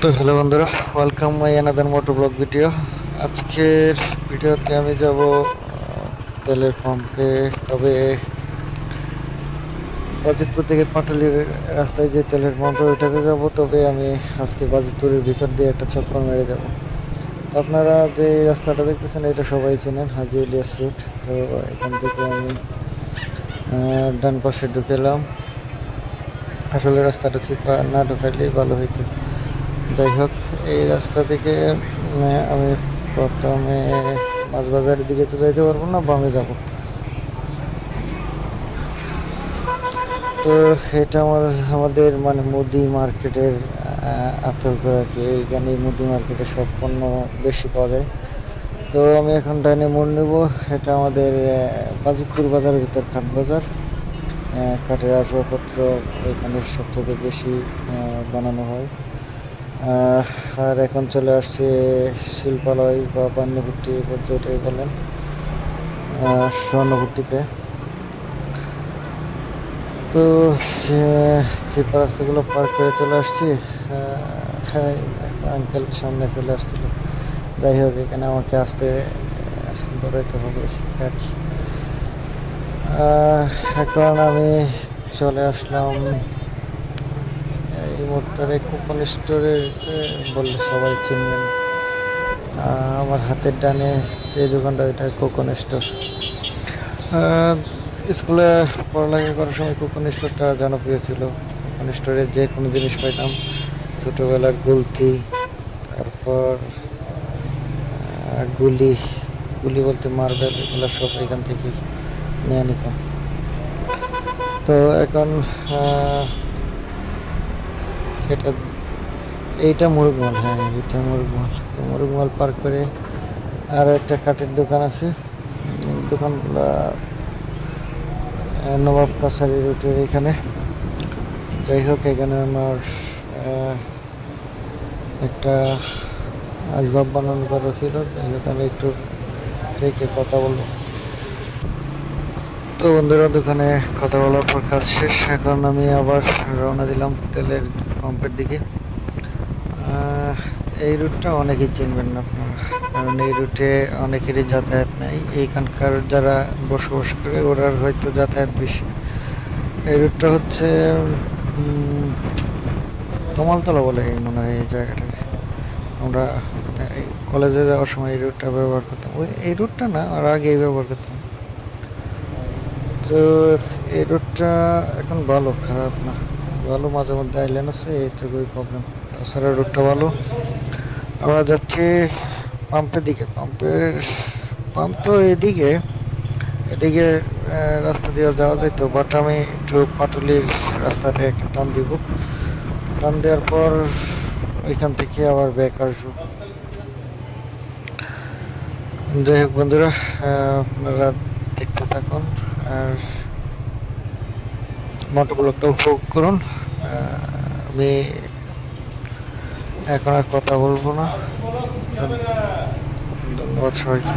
তো হ্যালো বন্ধুরা, welcome my another motor blog video. আজকের ভিডিওতে আমি যাব তেলের পাম্পে। তবে বাজিতপুর থেকে পাটুলির রাস্তায় যে তেলের পাম্পে ওইটাতে যাব। তবে আমি আজকে বাজিতপুরের ভিতর দিয়ে একটা চক্কর মেরে যাব। তো আপনারা যে রাস্তাটা দেখতেছেন এটা সবাই চেনেন, হাজী ইলিয়াস রুট। তো এখান থেকে আমি ডান পাশে ঢুকেলাম। আসলে রাস্তাটা চিপা না ঢুকাইলেই ভালো হইতো। যাই হোক, এই রাস্তা থেকে আমি প্রথমে মাছ বাজারের দিকে তো যাইতে পারবো না, বামে যাব। তো এটা আমাদের মানে মুদি মার্কেটের আতর্ক আর কি। এইখানে মুদি মার্কেটে সব পণ্য বেশি পাওয়া যায়। তো আমি এখন ডাইনে মোড় নেব। এটা আমাদের বাজিতপুর বাজারের ভিতর খাট বাজার। কাঠের আসবাবপত্র এখানে সব থেকে বেশি বানানো হয়। আর এখন চলে আসছে শিল্পালয় বা বান্যভুট্টি যেটাই বলেন, স্বর্ণভুট্টিতে। তো যে রাস্তাগুলো পার করে চলে আসছি, হ্যাঁ, আঙ্কেল সামনে চলে আসছিল। যাই হোক, এখানে আমাকে আসতে দৌড়াইতে হবে আর কি। এখন আমি চলে আসলাম এই মোটরে কুপন স্টোরে বললে সবাই চিনবেন। আমার হাতের ডানে যে দোকানটা ওইটা কোকন স্টোর। স্কুলে পড়ালেখা করার সময় কোকন স্টোরটা জনপ্রিয় ছিল। কোকন স্টোরে যে কোনো জিনিস পাইতাম, ছোটোবেলার গুলতি, তারপর গুলি গুলি বলতে মার্বেল, এগুলো সব এখান থেকেই নিয়ে নিতাম। তো এখন সেটা এইটা মুরগমাল, হ্যাঁ এইটা মুরগমাল। মুরগমাল পার করে আর একটা কাঠের দোকান আছে। দোকানগুলা নবাব কাছারি রুটের এখানে। যাই হোক, এখানে আমার একটা আসবাব বানানো করা ছিল। যাই হোক, আমি একটু রেখে কথা বলবো। তো বন্ধুরা, দোকানে কথা বলার পর কাজ শেষ। এখন আমি আবার রওনা দিলাম তেলের পাম্পের দিকে। এই রুটটা অনেকেই চিনবেন না আপনারা, কারণ এই রুটে অনেকেরই যাতায়াত নেই। এইখানকার যারা বসবাস করে ওরার হয়তো যাতায়াত বেশি। এই রুটটা হচ্ছে তমালতলা বলে মনে হয় এই জায়গাটাকে। আমরা কলেজে যাওয়ার সময় এই রুটটা ব্যবহার করতাম। এই রুটটা না, আর আগেই ব্যবহার করতাম। তো এই রুটটা এখন ভালো, খারাপ না, ভালো। মাঝে মধ্যে আইল্যান্ড আছে, এইটুকুই প্রবলেম। তাছাড়া রুটটা ভালো। আমরা যাচ্ছি পাম্পের দিকে। পাম্প তো এদিকে এদিকে রাস্তা দিয়ে যাওয়া যেত, বাট আমি একটু পাটুলির রাস্তাটা একটা টান দিব। টান দেওয়ার পর ওইখান থেকে আবার ব্যাক আসবো। যাই হোক বন্ধুরা, আপনারা দেখতে থাকুন আর মোটর ব্লগটা উপভোগ করুন। আমি এখন আর কথা বলবো না। ধন্যবাদ সবাইকে।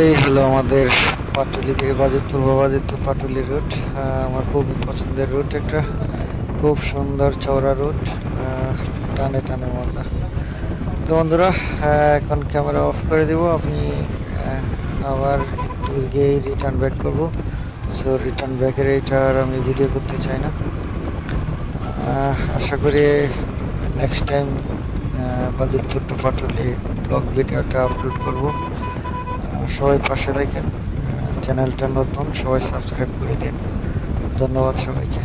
এই হলো আমাদের পাটুলি থেকে বাজিতপুর বা বাজিতপুর পাটুলি রুট। আমার খুবই পছন্দের রুট, একটা খুব সুন্দর চওড়া রুট, টানে টানে মজা। তো বন্ধুরা, এখন ক্যামেরা অফ করে দিব। আমি আবার একটু গিয়েই রিটার্ন ব্যাক করবো। সো রিটার্ন ব্যাকের এইটা আর আমি ভিডিও করতে চাই না। আশা করি next time Bajitpur to Patuli blog ভিডিওটা আপলোড করব। সবাই পাশে থাকেন। চ্যানেলটা নতুন, সবাই সাবস্ক্রাইব করে দিন। ধন্যবাদ সবাইকে।